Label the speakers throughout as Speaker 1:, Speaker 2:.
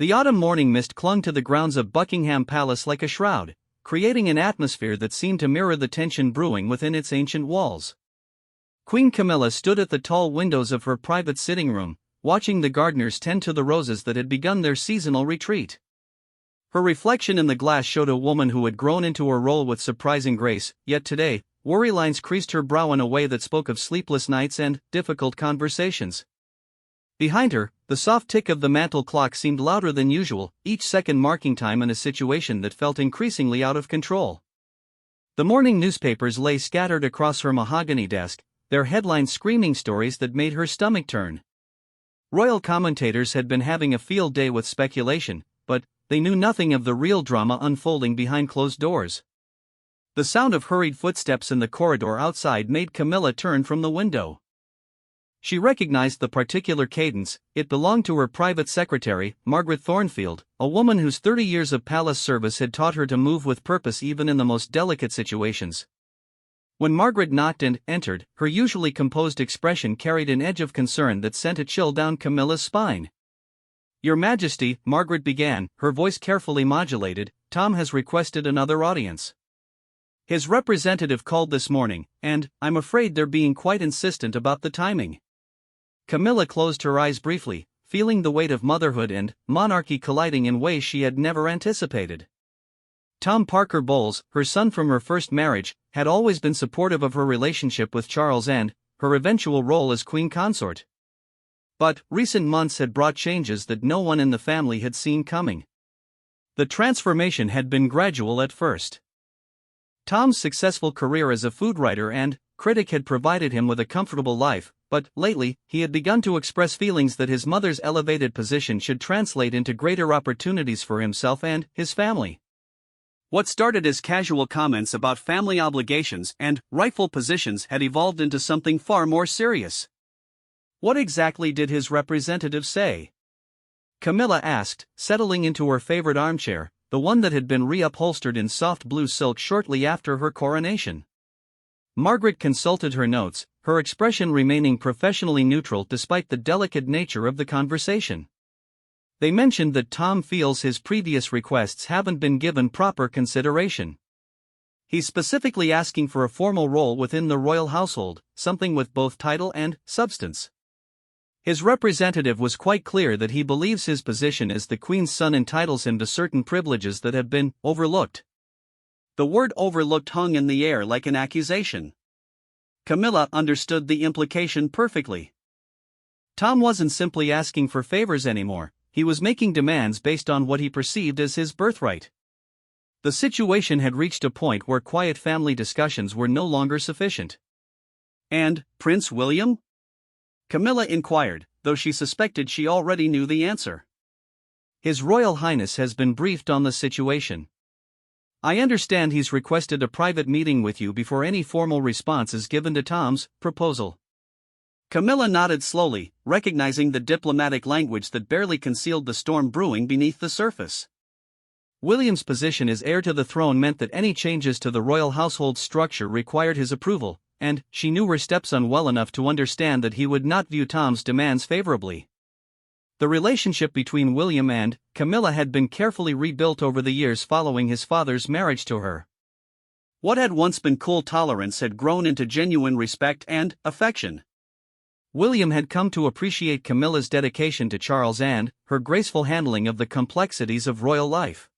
Speaker 1: The autumn morning mist clung to the grounds of Buckingham Palace like a shroud, creating an atmosphere that seemed to mirror the tension brewing within its ancient walls. Queen Camilla stood at the tall windows of her private sitting room, watching the gardeners tend to the roses that had begun their seasonal retreat. Her reflection in the glass showed a woman who had grown into her role with surprising grace, yet today, worry lines creased her brow in a way that spoke of sleepless nights and difficult conversations. Behind her, the soft tick of the mantel clock seemed louder than usual, each second marking time in a situation that felt increasingly out of control. The morning newspapers lay scattered across her mahogany desk, their headlines screaming stories that made her stomach turn. Royal commentators had been having a field day with speculation, but they knew nothing of the real drama unfolding behind closed doors. The sound of hurried footsteps in the corridor outside made Camilla turn from the window. She recognized the particular cadence. It belonged to her private secretary, Margaret Thornfield, a woman whose 30 years of palace service had taught her to move with purpose even in the most delicate situations. When Margaret knocked and entered, her usually composed expression carried an edge of concern that sent a chill down Camilla's spine. "Your Majesty," Margaret began, her voice carefully modulated, "Tom has requested another audience. His representative called this morning, and I'm afraid they're being quite insistent about the timing." Camilla closed her eyes briefly, feeling the weight of motherhood and monarchy colliding in ways she had never anticipated. Tom Parker Bowles, her son from her first marriage, had always been supportive of her relationship with Charles and her eventual role as queen consort. But recent months had brought changes that no one in the family had seen coming. The transformation had been gradual at first. Tom's successful career as a food writer and critic had provided him with a comfortable life, but lately, he had begun to express feelings that his mother's elevated position should translate into greater opportunities for himself and his family. What started as casual comments about family obligations and rightful positions had evolved into something far more serious. What exactly did his representative say? Camilla asked, settling into her favorite armchair, the one that had been reupholstered in soft blue silk shortly after her coronation. Margaret consulted her notes, her expression remaining professionally neutral despite the delicate nature of the conversation. They mentioned that Tom feels his previous requests haven't been given proper consideration. He's specifically asking for a formal role within the royal household, something with both title and substance. His representative was quite clear that he believes his position as the Queen's son entitles him to certain privileges that have been overlooked. The word overlooked hung in the air like an accusation. Camilla understood the implication perfectly. Tom wasn't simply asking for favors anymore, he was making demands based on what he perceived as his birthright. The situation had reached a point where quiet family discussions were no longer sufficient. "And Prince William?" Camilla inquired, though she suspected she already knew the answer. "His Royal Highness has been briefed on the situation. I understand he's requested a private meeting with you before any formal response is given to Tom's proposal." Camilla nodded slowly, recognizing the diplomatic language that barely concealed the storm brewing beneath the surface. William's position as heir to the throne meant that any changes to the royal household structure required his approval, and she knew her stepson well enough to understand that he would not view Tom's demands favorably. The relationship between William and Camilla had been carefully rebuilt over the years following his father's marriage to her. What had once been cool tolerance had grown into genuine respect and affection. William had come to appreciate Camilla's dedication to Charles and her graceful handling of the complexities of royal life.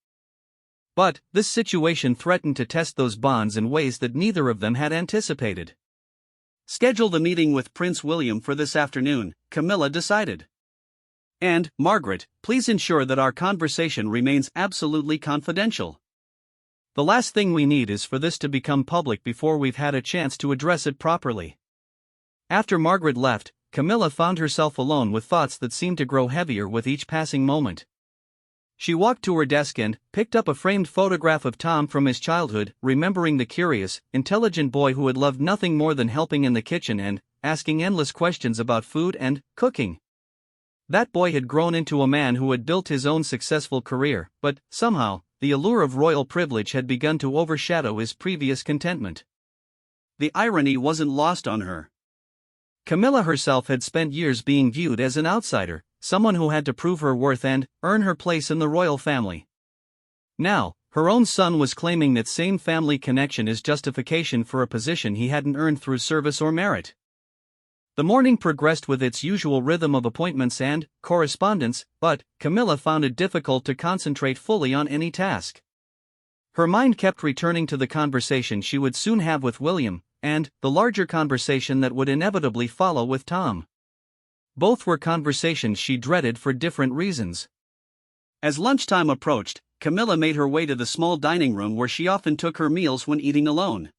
Speaker 1: But this situation threatened to test those bonds in ways that neither of them had anticipated. "Schedule the meeting with Prince William for this afternoon," Camilla decided. "And, Margaret, please ensure that our conversation remains absolutely confidential. The last thing we need is for this to become public before we've had a chance to address it properly." After Margaret left, Camilla found herself alone with thoughts that seemed to grow heavier with each passing moment. She walked to her desk and picked up a framed photograph of Tom from his childhood, remembering the curious, intelligent boy who had loved nothing more than helping in the kitchen and asking endless questions about food and cooking. That boy had grown into a man who had built his own successful career, but somehow, the allure of royal privilege had begun to overshadow his previous contentment. The irony wasn't lost on her. Camilla herself had spent years being viewed as an outsider, someone who had to prove her worth and earn her place in the royal family. Now, her own son was claiming that same family connection is justification for a position he hadn't earned through service or merit. The morning progressed with its usual rhythm of appointments and correspondence, but Camilla found it difficult to concentrate fully on any task. Her mind kept returning to the conversation she would soon have with William, and the larger conversation that would inevitably follow with Tom. Both were conversations she dreaded for different reasons. As lunchtime approached, Camilla made her way to the small dining room where she often took her meals when eating alone.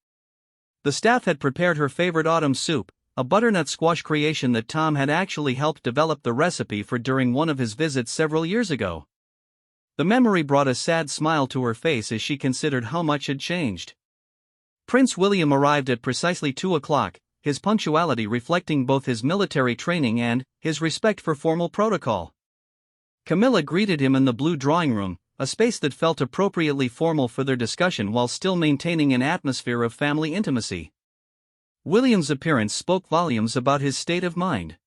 Speaker 1: The staff had prepared her favorite autumn soup, a butternut squash creation that Tom had actually helped develop the recipe for during one of his visits several years ago. The memory brought a sad smile to her face as she considered how much had changed. Prince William arrived at precisely 2 o'clock, his punctuality reflecting both his military training and his respect for formal protocol. Camilla greeted him in the blue drawing room, a space that felt appropriately formal for their discussion while still maintaining an atmosphere of family intimacy. William's appearance spoke volumes about his state of mind.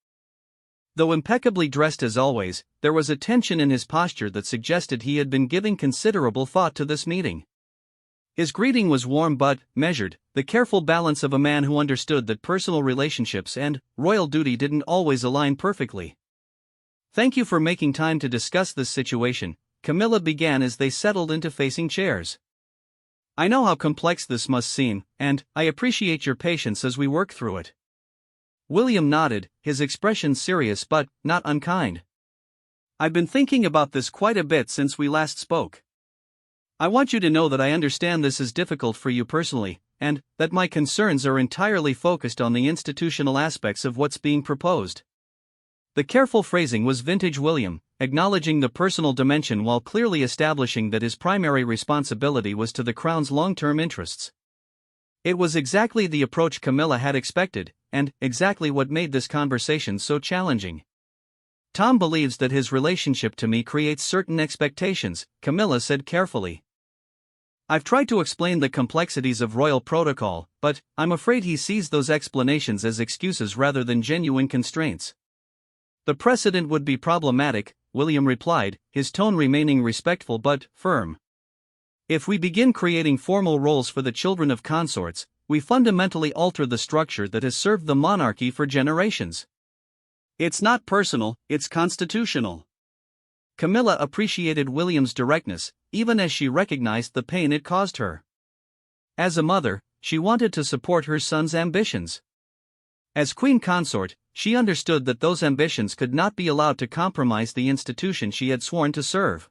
Speaker 1: Though impeccably dressed as always, there was a tension in his posture that suggested he had been giving considerable thought to this meeting. His greeting was warm but measured, the careful balance of a man who understood that personal relationships and royal duty didn't always align perfectly. "Thank you for making time to discuss this situation," Camilla began as they settled into facing chairs. "I know how complex this must seem, and I appreciate your patience as we work through it." William nodded, his expression serious but not unkind. "I've been thinking about this quite a bit since we last spoke. I want you to know that I understand this is difficult for you personally, and that my concerns are entirely focused on the institutional aspects of what's being proposed." The careful phrasing was vintage William, acknowledging the personal dimension while clearly establishing that his primary responsibility was to the crown's long-term interests. It was exactly the approach Camilla had expected, and exactly what made this conversation so challenging. "Tom believes that his relationship to me creates certain expectations," Camilla said carefully. "I've tried to explain the complexities of royal protocol, but I'm afraid he sees those explanations as excuses rather than genuine constraints." "The precedent would be problematic," William replied, his tone remaining respectful but firm. "If we begin creating formal roles for the children of consorts, we fundamentally alter the structure that has served the monarchy for generations. It's not personal, it's constitutional." Camilla appreciated William's directness, even as she recognized the pain it caused her. As a mother, she wanted to support her son's ambitions. As queen consort, she understood that those ambitions could not be allowed to compromise the institution she had sworn to serve.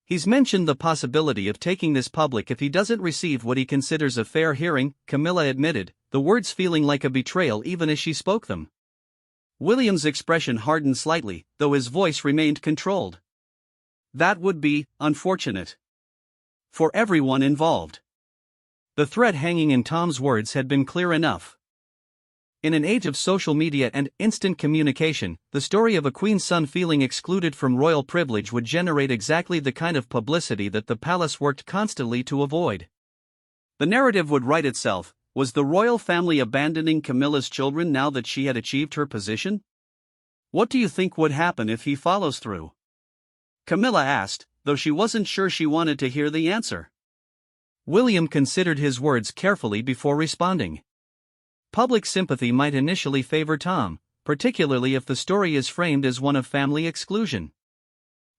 Speaker 1: "He's mentioned the possibility of taking this public if he doesn't receive what he considers a fair hearing," Camilla admitted, the words feeling like a betrayal even as she spoke them. William's expression hardened slightly, though his voice remained controlled. "That would be unfortunate for everyone involved." The thread hanging in Tom's words had been clear enough. In an age of social media and instant communication, the story of a queen's son feeling excluded from royal privilege would generate exactly the kind of publicity that the palace worked constantly to avoid. The narrative would write itself. Was the royal family abandoning Camilla's children now that she had achieved her position? "What do you think would happen if he follows through?" Camilla asked, though she wasn't sure she wanted to hear the answer. William considered his words carefully before responding. Public sympathy might initially favor Tom, particularly if the story is framed as one of family exclusion.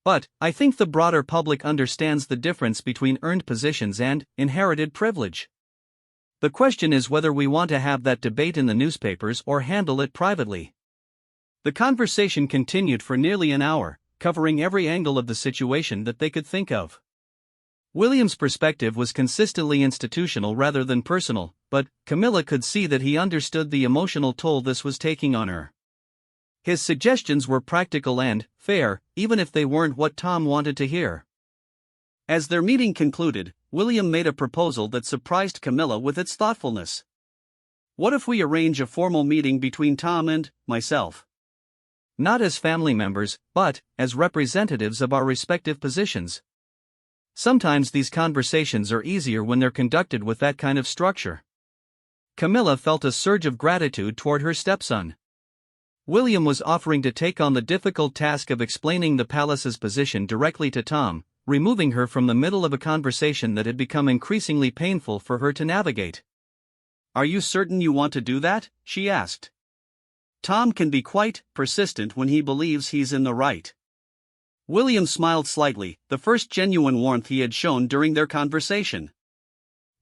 Speaker 1: But I think the broader public understands the difference between earned positions and inherited privilege. The question is whether we want to have that debate in the newspapers or handle it privately. The conversation continued for nearly an hour, covering every angle of the situation that they could think of. William's perspective was consistently institutional rather than personal, but Camilla could see that he understood the emotional toll this was taking on her. His suggestions were practical and fair, even if they weren't what Tom wanted to hear. As their meeting concluded, William made a proposal that surprised Camilla with its thoughtfulness. "What if we arrange a formal meeting between Tom and myself? Not as family members, but as representatives of our respective positions. Sometimes these conversations are easier when they're conducted with that kind of structure." Camilla felt a surge of gratitude toward her stepson. William was offering to take on the difficult task of explaining the palace's position directly to Tom, removing her from the middle of a conversation that had become increasingly painful for her to navigate. "Are you certain you want to do that?" she asked. Tom can be quite persistent when he believes he's in the right. William smiled slightly, the first genuine warmth he had shown during their conversation.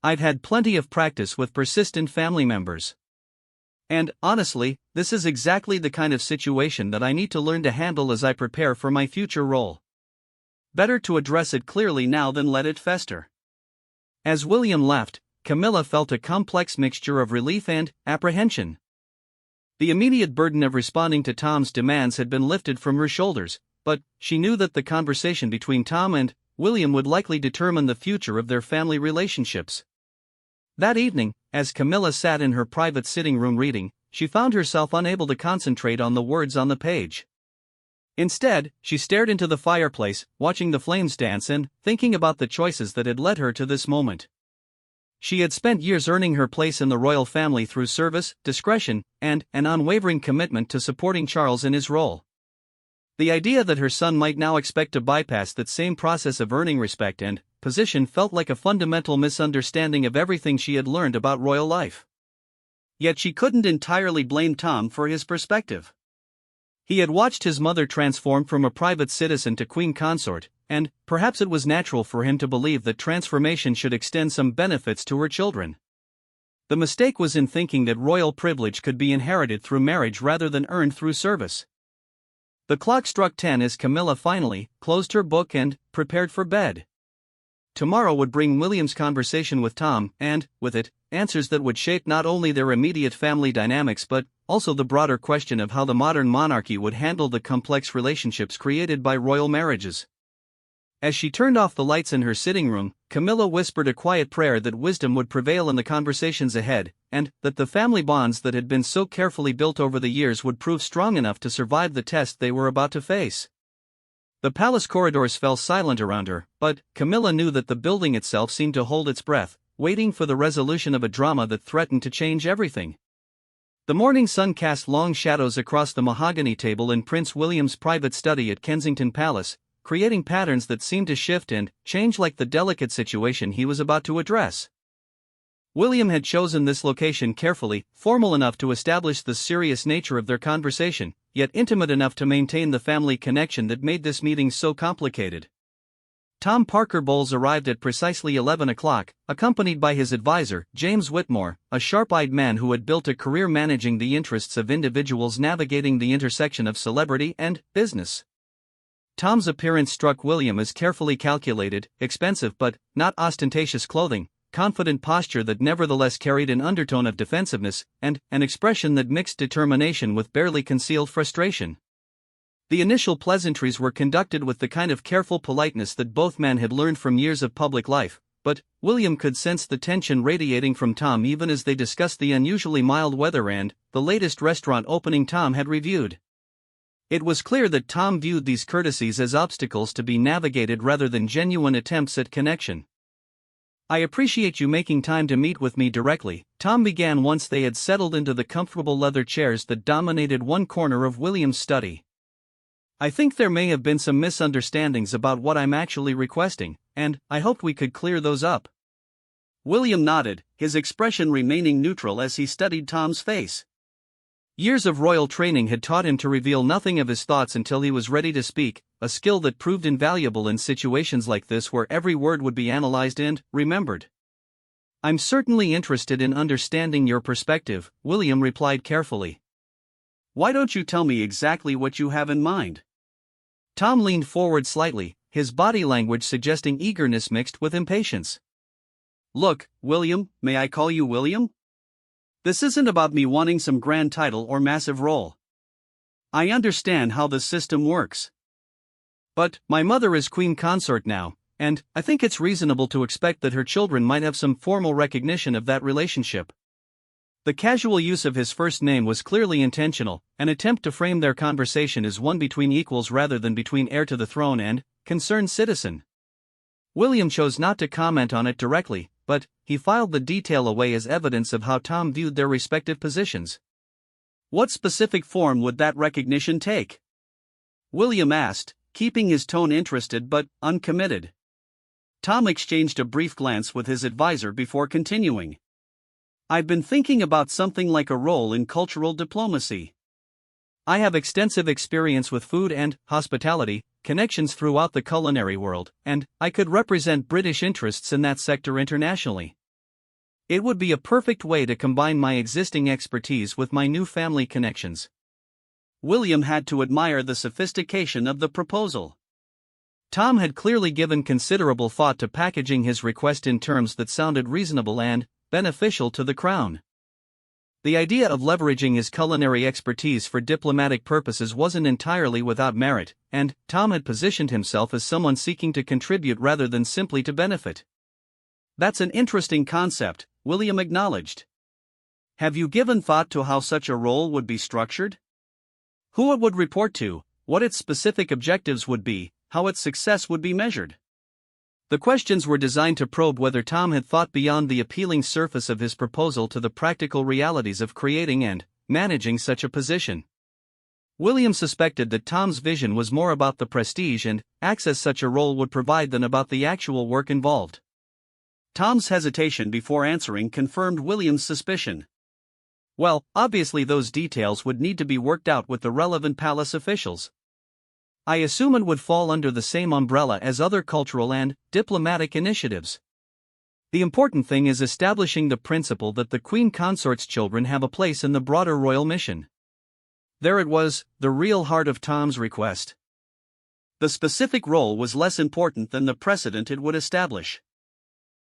Speaker 1: "I've had plenty of practice with persistent family members. And, honestly, this is exactly the kind of situation that I need to learn to handle as I prepare for my future role. Better to address it clearly now than let it fester." As William left, Camilla felt a complex mixture of relief and apprehension. The immediate burden of responding to Tom's demands had been lifted from her shoulders, but she knew that the conversation between Tom and William would likely determine the future of their family relationships. That evening, as Camilla sat in her private sitting room reading, she found herself unable to concentrate on the words on the page. Instead, she stared into the fireplace, watching the flames dance and thinking about the choices that had led her to this moment. She had spent years earning her place in the royal family through service, discretion, and an unwavering commitment to supporting Charles in his role. The idea that her son might now expect to bypass that same process of earning respect and position felt like a fundamental misunderstanding of everything she had learned about royal life. Yet she couldn't entirely blame Tom for his perspective. He had watched his mother transform from a private citizen to queen consort, and perhaps it was natural for him to believe that transformation should extend some benefits to her children. The mistake was in thinking that royal privilege could be inherited through marriage rather than earned through service. The clock struck 10 as Camilla finally closed her book and prepared for bed. Tomorrow would bring William's conversation with Tom, and, with it, answers that would shape not only their immediate family dynamics but also the broader question of how the modern monarchy would handle the complex relationships created by royal marriages. As she turned off the lights in her sitting room, Camilla whispered a quiet prayer that wisdom would prevail in the conversations ahead, and that the family bonds that had been so carefully built over the years would prove strong enough to survive the test they were about to face. The palace corridors fell silent around her, but Camilla knew that the building itself seemed to hold its breath, waiting for the resolution of a drama that threatened to change everything. The morning sun cast long shadows across the mahogany table in Prince William's private study at Kensington Palace, creating patterns that seemed to shift and change like the delicate situation he was about to address. William had chosen this location carefully, formal enough to establish the serious nature of their conversation, yet intimate enough to maintain the family connection that made this meeting so complicated. Tom Parker Bowles arrived at precisely 11 o'clock, accompanied by his advisor, James Whitmore, a sharp-eyed man who had built a career managing the interests of individuals navigating the intersection of celebrity and business. Tom's appearance struck William as carefully calculated, expensive but not ostentatious clothing, confident posture that nevertheless carried an undertone of defensiveness, and an expression that mixed determination with barely concealed frustration. The initial pleasantries were conducted with the kind of careful politeness that both men had learned from years of public life, but William could sense the tension radiating from Tom even as they discussed the unusually mild weather and the latest restaurant opening Tom had reviewed. It was clear that Tom viewed these courtesies as obstacles to be navigated rather than genuine attempts at connection. "I appreciate you making time to meet with me directly," Tom began once they had settled into the comfortable leather chairs that dominated one corner of William's study. "I think there may have been some misunderstandings about what I'm actually requesting, and I hoped we could clear those up." William nodded, his expression remaining neutral as he studied Tom's face. Years of royal training had taught him to reveal nothing of his thoughts until he was ready to speak, a skill that proved invaluable in situations like this where every word would be analyzed and remembered. "I'm certainly interested in understanding your perspective," William replied carefully. "Why don't you tell me exactly what you have in mind?" Tom leaned forward slightly, his body language suggesting eagerness mixed with impatience. "Look, William, may I call you William? This isn't about me wanting some grand title or massive role. I understand how the system works. But my mother is queen consort now, and I think it's reasonable to expect that her children might have some formal recognition of that relationship." The casual use of his first name was clearly intentional, an attempt to frame their conversation as one between equals rather than between heir to the throne and concerned citizen. William chose not to comment on it directly, but he filed the detail away as evidence of how Tom viewed their respective positions. What specific form would that recognition take? William asked, keeping his tone interested but uncommitted. Tom exchanged a brief glance with his advisor before continuing. I've been thinking about something like a role in cultural diplomacy. I have extensive experience with food and hospitality, connections throughout the culinary world, and I could represent British interests in that sector internationally. It would be a perfect way to combine my existing expertise with my new family connections. William had to admire the sophistication of the proposal. Tom had clearly given considerable thought to packaging his request in terms that sounded reasonable and beneficial to the Crown. The idea of leveraging his culinary expertise for diplomatic purposes wasn't entirely without merit, and Tom had positioned himself as someone seeking to contribute rather than simply to benefit. That's an interesting concept, William acknowledged. Have you given thought to how such a role would be structured? Who it would report to, what its specific objectives would be, how its success would be measured? The questions were designed to probe whether Tom had thought beyond the appealing surface of his proposal to the practical realities of creating and managing such a position. William suspected that Tom's vision was more about the prestige and access such a role would provide than about the actual work involved. Tom's hesitation before answering confirmed William's suspicion. Well, obviously those details would need to be worked out with the relevant palace officials. I assume it would fall under the same umbrella as other cultural and diplomatic initiatives. The important thing is establishing the principle that the Queen Consort's children have a place in the broader royal mission. There it was, the real heart of Tom's request. The specific role was less important than the precedent it would establish.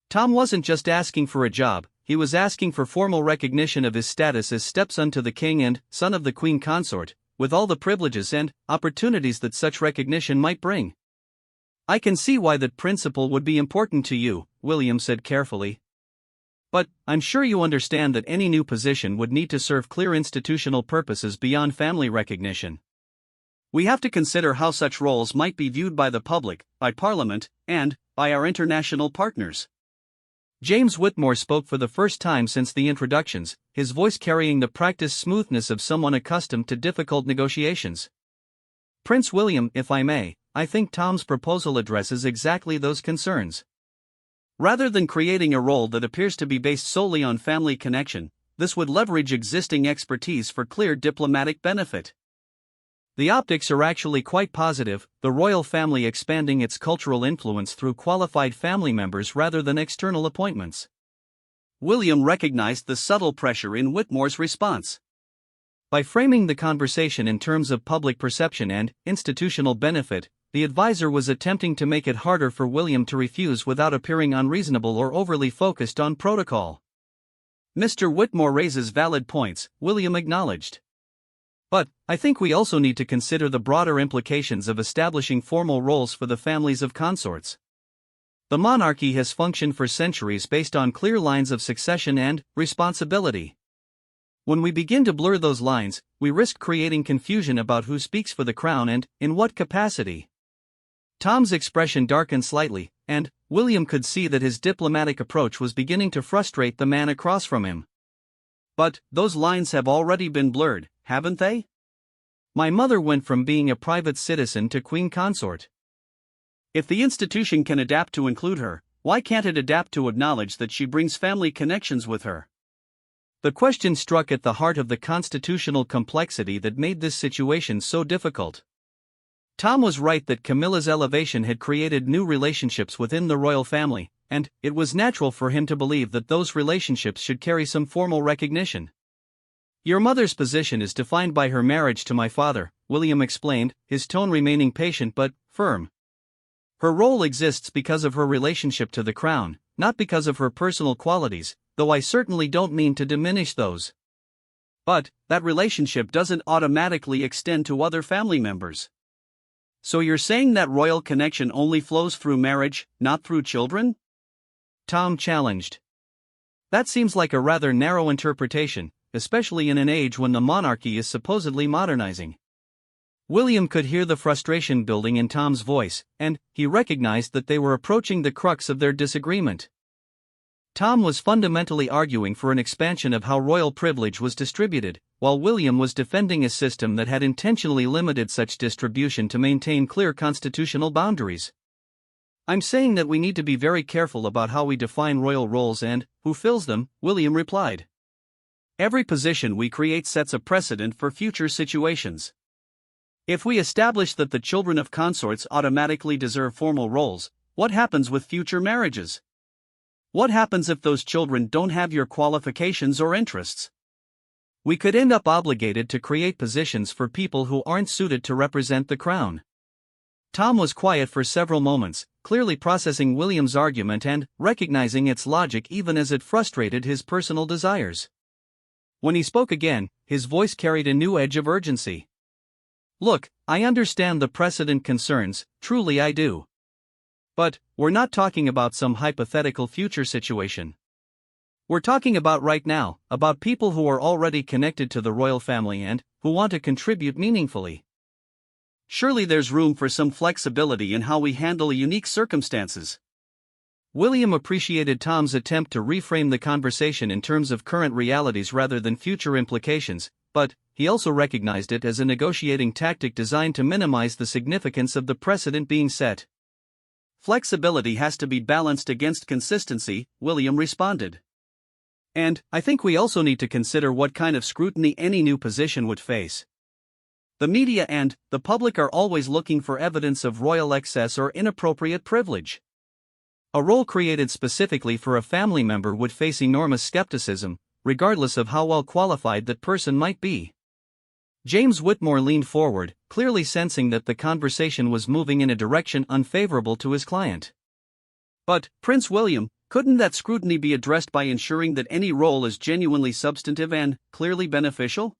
Speaker 1: Tom wasn't just asking for a job, he was asking for formal recognition of his status as stepson to the king and son of the Queen Consort, with all the privileges and opportunities that such recognition might bring. I can see why that principle would be important to you, William said carefully. But I'm sure you understand that any new position would need to serve clear institutional purposes beyond family recognition. We have to consider how such roles might be viewed by the public, by Parliament, and by our international partners. James Whitmore spoke for the first time since the introductions, his voice carrying the practiced smoothness of someone accustomed to difficult negotiations. Prince William, if I may, I think Tom's proposal addresses exactly those concerns. Rather than creating a role that appears to be based solely on family connection, this would leverage existing expertise for clear diplomatic benefit. The optics are actually quite positive, the royal family expanding its cultural influence through qualified family members rather than external appointments. William recognized the subtle pressure in Whitmore's response. By framing the conversation in terms of public perception and institutional benefit, the advisor was attempting to make it harder for William to refuse without appearing unreasonable or overly focused on protocol. Mr. Whitmore raises valid points, William acknowledged. But I think we also need to consider the broader implications of establishing formal roles for the families of consorts. The monarchy has functioned for centuries based on clear lines of succession and responsibility. When we begin to blur those lines, we risk creating confusion about who speaks for the crown and in what capacity. Tom's expression darkened slightly, and William could see that his diplomatic approach was beginning to frustrate the man across from him. But those lines have already been blurred, haven't they? My mother went from being a private citizen to Queen Consort. If the institution can adapt to include her, why can't it adapt to acknowledge that she brings family connections with her? The question struck at the heart of the constitutional complexity that made this situation so difficult. Tom was right that Camilla's elevation had created new relationships within the royal family, and it was natural for him to believe that those relationships should carry some formal recognition. Your mother's position is defined by her marriage to my father, William explained, his tone remaining patient but firm. Her role exists because of her relationship to the crown, not because of her personal qualities, though I certainly don't mean to diminish those. But that relationship doesn't automatically extend to other family members. So you're saying that royal connection only flows through marriage, not through children? Tom challenged. That seems like a rather narrow interpretation, especially in an age when the monarchy is supposedly modernizing. William could hear the frustration building in Tom's voice, and he recognized that they were approaching the crux of their disagreement. Tom was fundamentally arguing for an expansion of how royal privilege was distributed, while William was defending a system that had intentionally limited such distribution to maintain clear constitutional boundaries. "I'm saying that we need to be very careful about how we define royal roles and who fills them," William replied. "Every position we create sets a precedent for future situations. If we establish that the children of consorts automatically deserve formal roles, what happens with future marriages? What happens if those children don't have your qualifications or interests? We could end up obligated to create positions for people who aren't suited to represent the crown." Tom was quiet for several moments, clearly processing William's argument and recognizing its logic even as it frustrated his personal desires. When he spoke again, his voice carried a new edge of urgency. "Look, I understand the precedent concerns, truly I do. But we're not talking about some hypothetical future situation. We're talking about right now, about people who are already connected to the royal family and who want to contribute meaningfully. Surely there's room for some flexibility in how we handle unique circumstances." William appreciated Tom's attempt to reframe the conversation in terms of current realities rather than future implications, but he also recognized it as a negotiating tactic designed to minimize the significance of the precedent being set. "Flexibility has to be balanced against consistency," William responded. "And I think we also need to consider what kind of scrutiny any new position would face. The media and the public are always looking for evidence of royal excess or inappropriate privilege. A role created specifically for a family member would face enormous skepticism, regardless of how well qualified that person might be." James Whitmore leaned forward, clearly sensing that the conversation was moving in a direction unfavorable to his client. "But, Prince William, couldn't that scrutiny be addressed by ensuring that any role is genuinely substantive and clearly beneficial?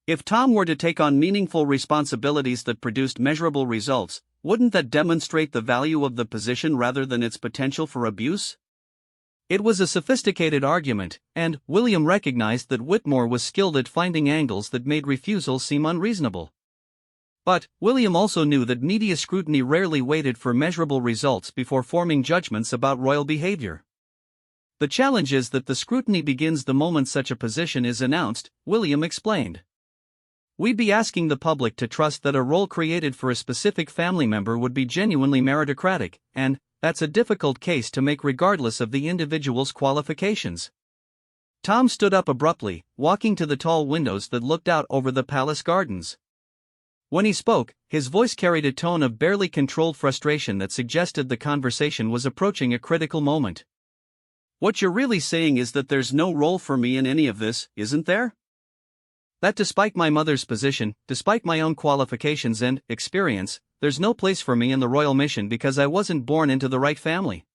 Speaker 1: If Tom were to take on meaningful responsibilities that produced measurable results, wouldn't that demonstrate the value of the position rather than its potential for abuse?" It was a sophisticated argument, and William recognized that Whitmore was skilled at finding angles that made refusal seem unreasonable. But William also knew that media scrutiny rarely waited for measurable results before forming judgments about royal behavior. "The challenge is that the scrutiny begins the moment such a position is announced," William explained. "We'd be asking the public to trust that a role created for a specific family member would be genuinely meritocratic, and that's a difficult case to make regardless of the individual's qualifications." Tom stood up abruptly, walking to the tall windows that looked out over the palace gardens. When he spoke, his voice carried a tone of barely controlled frustration that suggested the conversation was approaching a critical moment. "What you're really saying is that there's no role for me in any of this, isn't there? That despite my mother's position, despite my own qualifications and experience, there's no place for me in the royal mission because I wasn't born into the right family."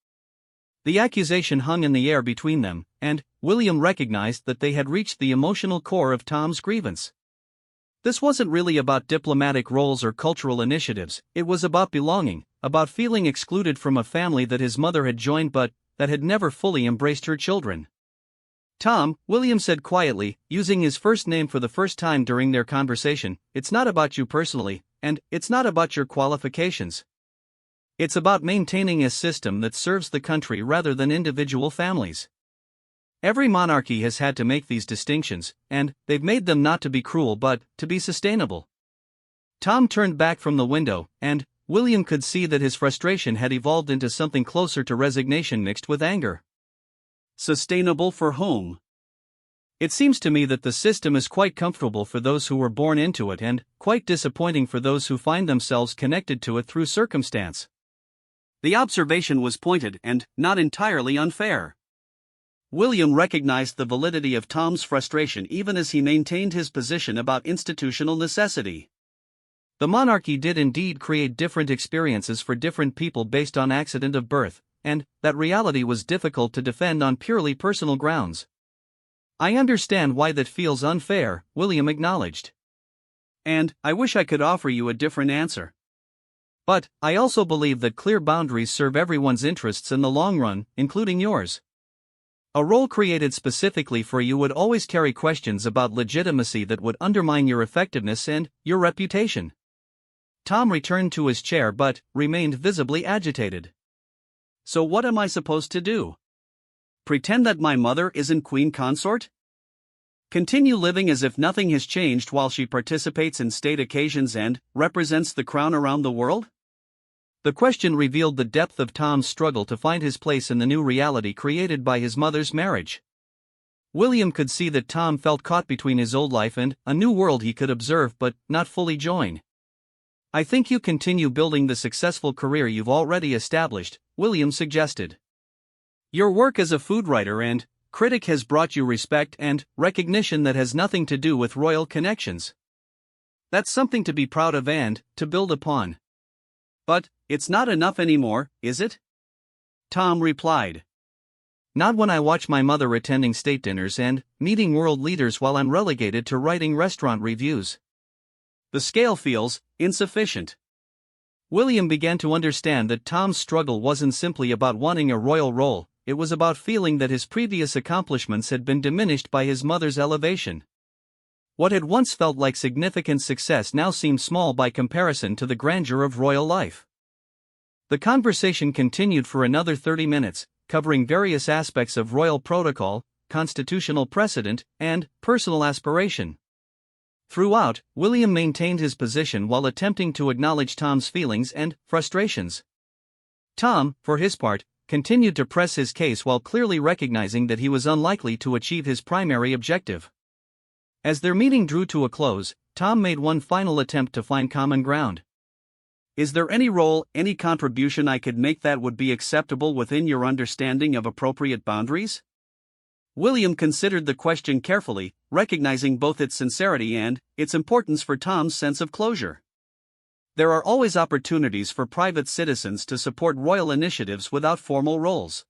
Speaker 1: The accusation hung in the air between them, and William recognized that they had reached the emotional core of Tom's grievance. This wasn't really about diplomatic roles or cultural initiatives, it was about belonging, about feeling excluded from a family that his mother had joined but that had never fully embraced her children. "Tom," William said quietly, using his first name for the first time during their conversation, "it's not about you personally, and it's not about your qualifications. It's about maintaining a system that serves the country rather than individual families. Every monarchy has had to make these distinctions, and they've made them not to be cruel but to be sustainable." Tom turned back from the window, and William could see that his frustration had evolved into something closer to resignation mixed with anger. "Sustainable for whom? It seems to me that the system is quite comfortable for those who were born into it and quite disappointing for those who find themselves connected to it through circumstance." The observation was pointed and not entirely unfair. William recognized the validity of Tom's frustration even as he maintained his position about institutional necessity. The monarchy did indeed create different experiences for different people based on accident of birth, and that reality was difficult to defend on purely personal grounds. "I understand why that feels unfair," William acknowledged. "And I wish I could offer you a different answer. But I also believe that clear boundaries serve everyone's interests in the long run, including yours. A role created specifically for you would always carry questions about legitimacy that would undermine your effectiveness and your reputation." Tom returned to his chair but remained visibly agitated. "So what am I supposed to do?"
Speaker 2: Pretend that my mother isn't queen consort? Continue living as if nothing has changed while she participates in state occasions and represents the crown around the world?
Speaker 1: The question revealed the depth of Tom's struggle to find his place in the new reality created by his mother's marriage. William could see that Tom felt caught between his old life and a new world he could observe but not fully join. "I think you continue building the successful career you've already established," William suggested. "Your work as a food writer and critic has brought you respect and recognition that has nothing to do with royal connections. That's something to be proud of and to build upon."
Speaker 2: "But it's not enough anymore, is it?" Tom replied.
Speaker 1: "Not when I watch my mother attending state dinners and meeting world leaders while I'm relegated to writing restaurant reviews.
Speaker 2: The scale feels insufficient."
Speaker 1: William began to understand that Tom's struggle wasn't simply about wanting a royal role, it was about feeling that his previous accomplishments had been diminished by his mother's elevation. What had once felt like significant success now seemed small by comparison to the grandeur of royal life. The conversation continued for another 30 minutes, covering various aspects of royal protocol, constitutional precedent, and personal aspiration. Throughout, William maintained his position while attempting to acknowledge Tom's feelings and frustrations. Tom, for his part, continued to press his case while clearly recognizing that he was unlikely to achieve his primary objective. As their meeting drew to a close, Tom made one final attempt to find common ground.
Speaker 2: "Is there any role, any contribution I could make that would be acceptable within your understanding of appropriate boundaries?" William considered the question carefully, recognizing both its sincerity and its importance for Tom's sense of closure. There are always opportunities for private citizens to support royal initiatives without formal roles.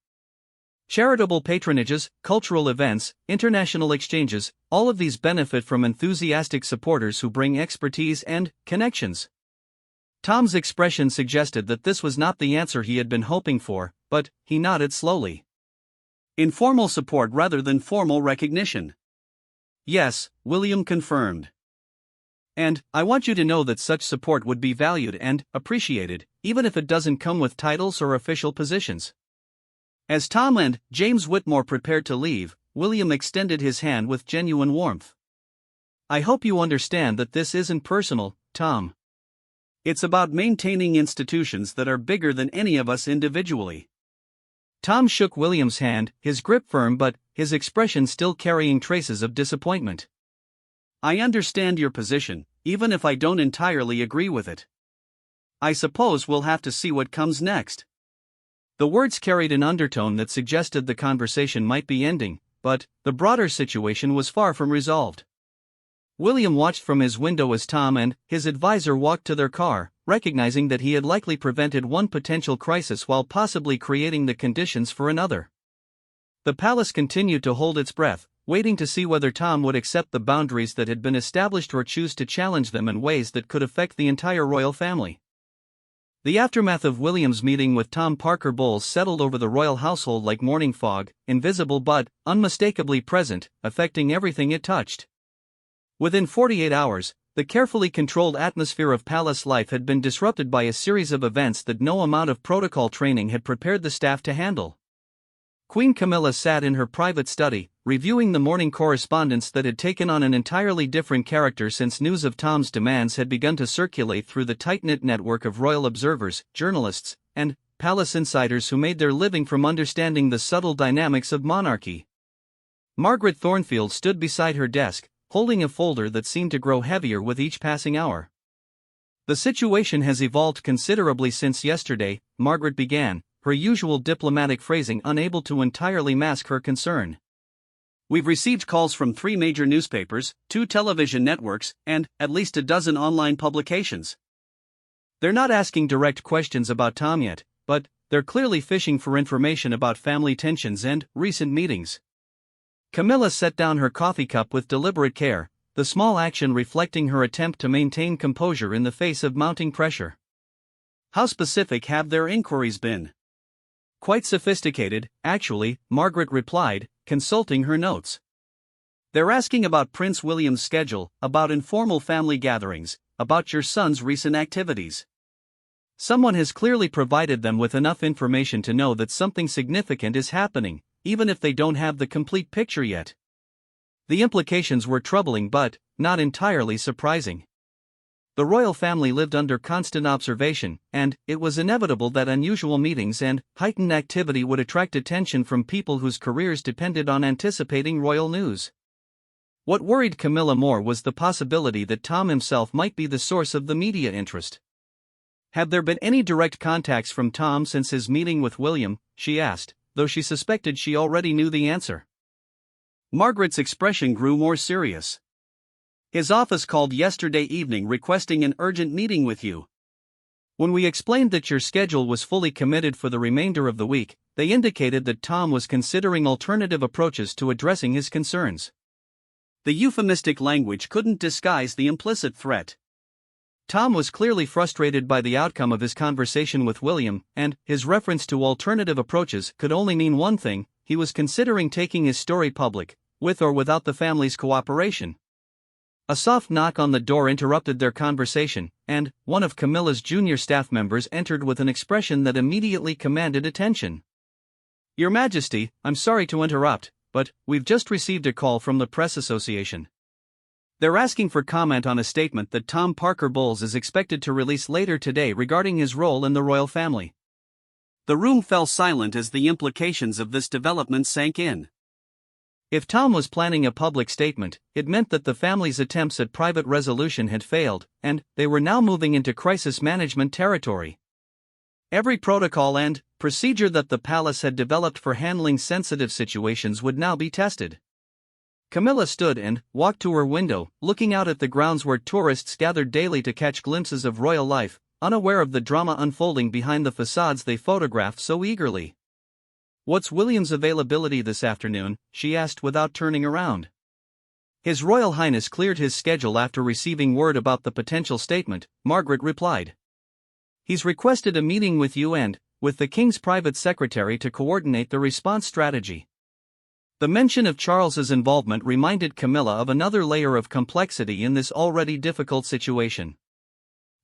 Speaker 2: Charitable patronages, cultural events, international exchanges, all of these benefit from enthusiastic supporters who bring expertise and connections. Tom's expression suggested that this was not the answer he had been hoping for, but he nodded slowly. "Informal support rather than formal recognition."
Speaker 1: "Yes," William confirmed. "And I want you to know that such support would be valued and appreciated, even if it doesn't come with titles or official positions." As Tom and James Whitmore prepared to leave, William extended his hand with genuine warmth. "I hope you understand that this isn't personal, Tom. It's about maintaining institutions that are bigger than any of us individually." Tom shook William's hand, his grip firm but his expression still carrying traces of disappointment.
Speaker 2: "I understand your position, even if I don't entirely agree with it. I suppose we'll have to see what comes next."
Speaker 1: The words carried an undertone that suggested the conversation might be ending, but the broader situation was far from resolved. William watched from his window as Tom and his advisor walked to their car, recognizing that he had likely prevented one potential crisis while possibly creating the conditions for another. The palace continued to hold its breath, waiting to see whether Tom would accept the boundaries that had been established or choose to challenge them in ways that could affect the entire royal family. The aftermath of William's meeting with Tom Parker Bowles settled over the royal household like morning fog, invisible but unmistakably present, affecting everything it touched. Within 48 hours, the carefully controlled atmosphere of palace life had been disrupted by a series of events that no amount of protocol training had prepared the staff to handle. Queen Camilla sat in her private study, reviewing the morning correspondence that had taken on an entirely different character since news of Tom's demands had begun to circulate through the tight-knit network of royal observers, journalists, and palace insiders who made their living from understanding the subtle dynamics of monarchy. Margaret Thornfield stood beside her desk, holding a folder that seemed to grow heavier with each passing hour. "The situation has evolved considerably since yesterday," Margaret began, her usual diplomatic phrasing unable to entirely mask her concern. "We've received calls from 3 major newspapers, 2 television networks, and at least a dozen online publications. They're not asking direct questions about Tom yet, but they're clearly fishing for information about family tensions and recent meetings." Camilla set down her coffee cup with deliberate care, the small action reflecting her attempt to maintain composure in the face of mounting pressure. "How specific have their inquiries been?" "Quite sophisticated, actually," Margaret replied, consulting her notes. "They're asking about Prince William's schedule, about informal family gatherings, about your son's recent activities. Someone has clearly provided them with enough information to know that something significant is happening," even if they don't have the complete picture yet. The implications were troubling but not entirely surprising. The royal family lived under constant observation, and it was inevitable that unusual meetings and heightened activity would attract attention from people whose careers depended on anticipating royal news. What worried Camilla more was the possibility that Tom himself might be the source of the media interest. "Have there been any direct contacts from Tom since his meeting with William?" she asked, though she suspected she already knew the answer. Margaret's expression grew more serious. "His office called yesterday evening requesting an urgent meeting with you. When we explained that your schedule was fully committed for the remainder of the week, they indicated that Tom was considering alternative approaches to addressing his concerns." The euphemistic language couldn't disguise the implicit threat. Tom was clearly frustrated by the outcome of his conversation with William, and his reference to alternative approaches could only mean one thing: he was considering taking his story public, with or without the family's cooperation. A soft knock on the door interrupted their conversation, and one of Camilla's junior staff members entered with an expression that immediately commanded attention. "Your Majesty, I'm sorry to interrupt, but we've just received a call from the Press Association. They're asking for comment on a statement that Tom Parker Bowles is expected to release later today regarding his role in the royal family." The room fell silent as the implications of this development sank in. If Tom was planning a public statement, it meant that the family's attempts at private resolution had failed, and they were now moving into crisis management territory. Every protocol and procedure that the palace had developed for handling sensitive situations would now be tested. Camilla stood and walked to her window, looking out at the grounds where tourists gathered daily to catch glimpses of royal life, unaware of the drama unfolding behind the facades they photographed so eagerly. "What's William's availability this afternoon?" she asked without turning around. "His Royal Highness cleared his schedule after receiving word about the potential statement," Margaret replied. "He's requested a meeting with you and with the King's private secretary to coordinate the response strategy." The mention of Charles's involvement reminded Camilla of another layer of complexity in this already difficult situation.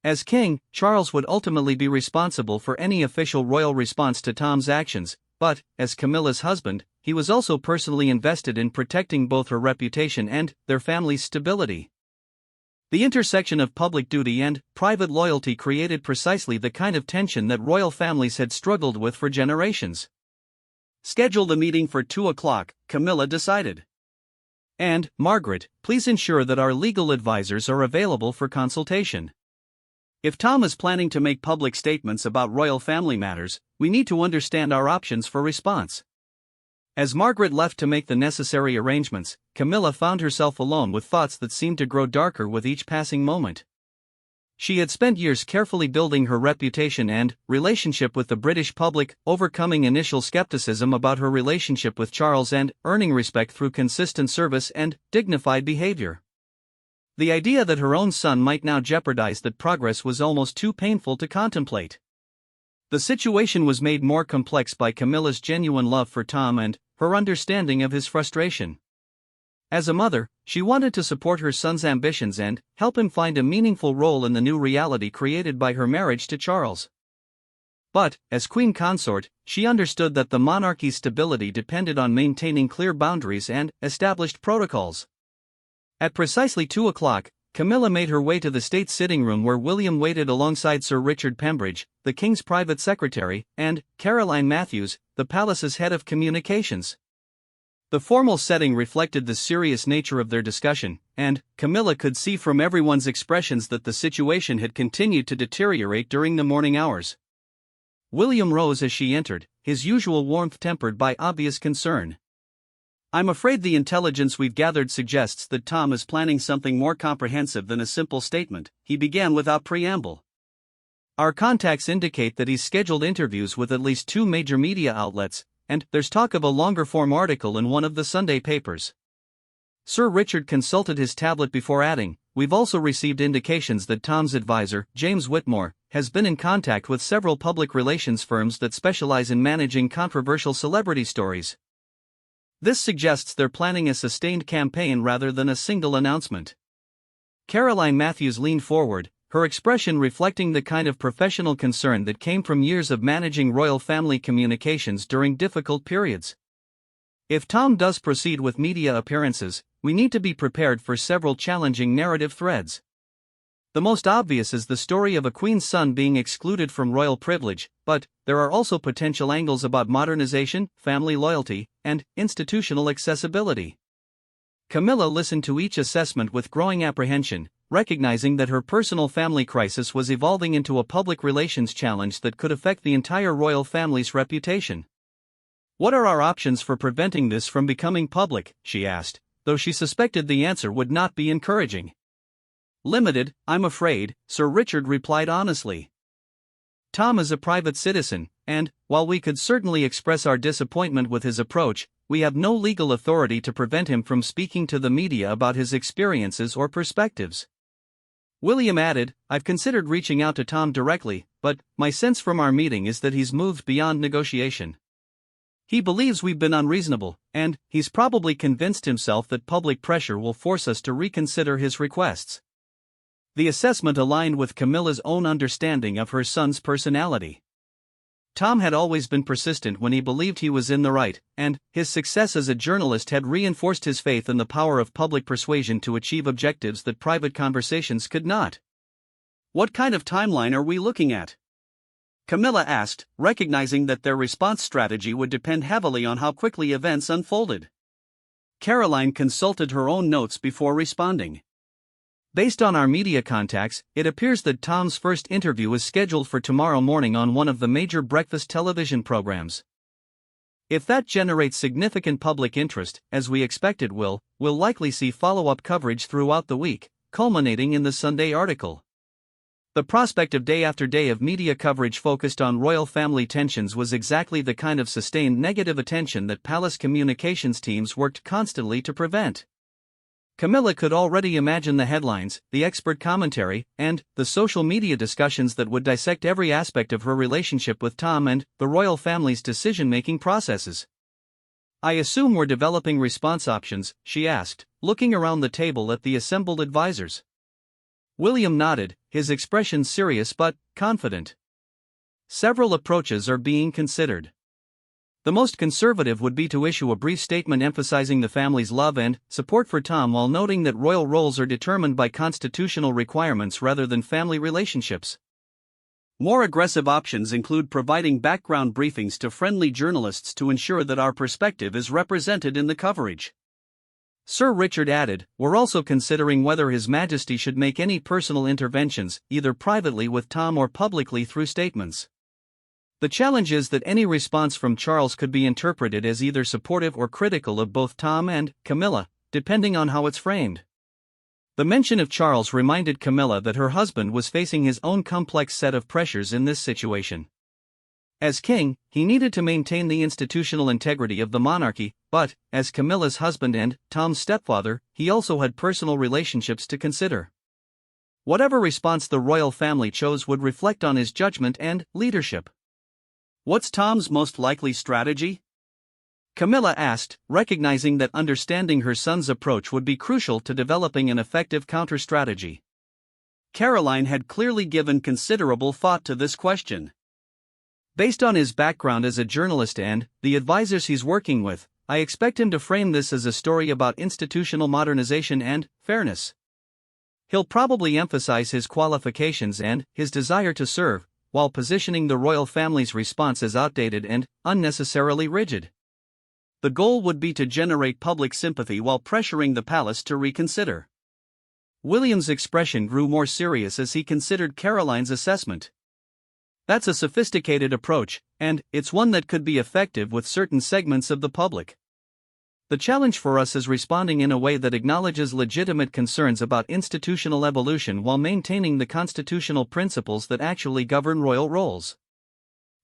Speaker 1: As king, Charles would ultimately be responsible for any official royal response to Tom's actions, but, as Camilla's husband, he was also personally invested in protecting both her reputation and their family's stability. The intersection of public duty and private loyalty created precisely the kind of tension that royal families had struggled with for generations. "Schedule the meeting for 2 o'clock, Camilla decided. "And, Margaret, please ensure that our legal advisors are available for consultation. If Tom is planning to make public statements about royal family matters, we need to understand our options for response." As Margaret left to make the necessary arrangements, Camilla found herself alone with thoughts that seemed to grow darker with each passing moment. She had spent years carefully building her reputation and relationship with the British public, overcoming initial skepticism about her relationship with Charles and earning respect through consistent service and dignified behavior. The idea that her own son might now jeopardize that progress was almost too painful to contemplate. The situation was made more complex by Camilla's genuine love for Tom and her understanding of his frustration. As a mother, she wanted to support her son's ambitions and help him find a meaningful role in the new reality created by her marriage to Charles. But, as queen consort, she understood that the monarchy's stability depended on maintaining clear boundaries and established protocols. At precisely 2 o'clock, Camilla made her way to the state sitting room where William waited alongside Sir Richard Pembridge, the King's private secretary, and Caroline Matthews, the palace's head of communications. The formal setting reflected the serious nature of their discussion, and Camilla could see from everyone's expressions that the situation had continued to deteriorate during the morning hours. William rose as she entered, his usual warmth tempered by obvious concern. "I'm afraid the intelligence we've gathered suggests that Tom is planning something more comprehensive than a simple statement," he began without preamble. "Our contacts indicate that he's scheduled interviews with at least 2 major media outlets, and there's talk of a longer-form article in one of the Sunday papers." Sir Richard consulted his tablet before adding, "We've also received indications that Tom's advisor, James Whitmore, has been in contact with several public relations firms that specialize in managing controversial celebrity stories. This suggests they're planning a sustained campaign rather than a single announcement." Caroline Matthews leaned forward, her expression reflecting the kind of professional concern that came from years of managing royal family communications during difficult periods. If Tom does proceed with media appearances, we need to be prepared for several challenging narrative threads. The most obvious is the story of a queen's son being excluded from royal privilege, but there are also potential angles about modernization, family loyalty, and institutional accessibility. Camilla listened to each assessment with growing apprehension, recognizing that her personal family crisis was evolving into a public relations challenge that could affect the entire royal family's reputation. "What are our options for preventing this from becoming public?" she asked, though she suspected the answer would not be encouraging. "Limited, I'm afraid," Sir Richard replied honestly. "Tom is a private citizen, and, while we could certainly express our disappointment with his approach, we have no legal authority to prevent him from speaking to the media about his experiences or perspectives." William added, "I've considered reaching out to Tom directly, but my sense from our meeting is that he's moved beyond negotiation. He believes we've been unreasonable, and he's probably convinced himself that public pressure will force us to reconsider his requests." The assessment aligned with Camilla's own understanding of her son's personality. Tom had always been persistent when he believed he was in the right, and his success as a journalist had reinforced his faith in the power of public persuasion to achieve objectives that private conversations could not. "What kind of timeline are we looking at?" Camilla asked, recognizing that their response strategy would depend heavily on how quickly events unfolded. Caroline consulted her own notes before responding. "Based on our media contacts, it appears that Tom's first interview is scheduled for tomorrow morning on one of the major breakfast television programs. If that generates significant public interest, as we expect it will, we'll likely see follow-up coverage throughout the week, culminating in the Sunday article." The prospect of day after day of media coverage focused on royal family tensions was exactly the kind of sustained negative attention that palace communications teams worked constantly to prevent. Camilla could already imagine the headlines, the expert commentary, and the social media discussions that would dissect every aspect of her relationship with Tom and the royal family's decision-making processes. "I assume we're developing response options," she asked, looking around the table at the assembled advisors. William nodded, his expression serious but confident. "Several approaches are being considered. The most conservative would be to issue a brief statement emphasizing the family's love and support for Tom while noting that royal roles are determined by constitutional requirements rather than family relationships. More aggressive options include providing background briefings to friendly journalists to ensure that our perspective is represented in the coverage." Sir Richard added, "We're also considering whether His Majesty should make any personal interventions, either privately with Tom or publicly through statements. The challenge is that any response from Charles could be interpreted as either supportive or critical of both Tom and Camilla, depending on how it's framed." The mention of Charles reminded Camilla that her husband was facing his own complex set of pressures in this situation. As king, he needed to maintain the institutional integrity of the monarchy, but, as Camilla's husband and Tom's stepfather, he also had personal relationships to consider. Whatever response the royal family chose would reflect on his judgment and leadership. "What's Tom's most likely strategy?" Camilla asked, recognizing that understanding her son's approach would be crucial to developing an effective counter-strategy. Caroline had clearly given considerable thought to this question. "Based on his background as a journalist and the advisors he's working with, I expect him to frame this as a story about institutional modernization and fairness. He'll probably emphasize his qualifications and his desire to serve, while positioning the royal family's response as outdated and unnecessarily rigid. The goal would be to generate public sympathy while pressuring the palace to reconsider." William's expression grew more serious as he considered Caroline's assessment. "That's a sophisticated approach, and it's one that could be effective with certain segments of the public. The challenge for us is responding in a way that acknowledges legitimate concerns about institutional evolution while maintaining the constitutional principles that actually govern royal roles."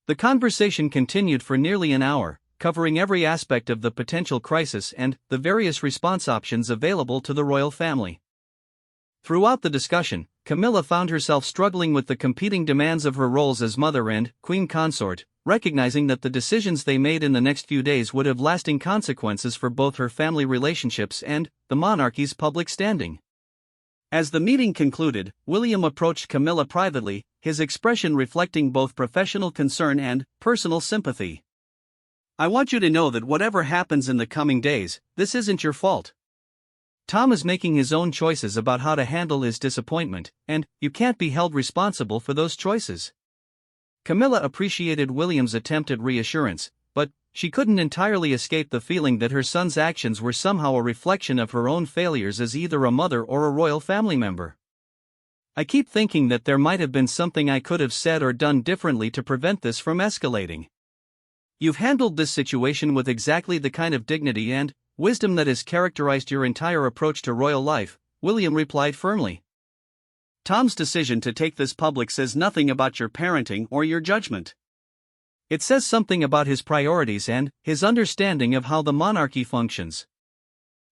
Speaker 1: The conversation continued for nearly an hour, covering every aspect of the potential crisis and the various response options available to the royal family. Throughout the discussion, Camilla found herself struggling with the competing demands of her roles as mother and queen consort, recognizing that the decisions they made in the next few days would have lasting consequences for both her family relationships and the monarchy's public standing. As the meeting concluded, William approached Camilla privately, his expression reflecting both professional concern and personal sympathy.
Speaker 2: I want you to know that whatever happens in the coming days, this isn't your fault. Tom is making his own choices about how to handle his disappointment, and you can't be held responsible for those choices. Camilla appreciated William's attempt at reassurance, but she couldn't entirely escape the feeling that her son's actions were somehow a reflection of her own failures as either a mother or a royal family member. I keep thinking that there might have been something I could have said or done differently to prevent this from escalating. You've handled this situation with exactly the kind of dignity and wisdom that has characterized your entire approach to royal life, William replied firmly. Tom's decision to take this public says nothing about your parenting or your judgment. It says something about his priorities and his understanding of how the monarchy functions.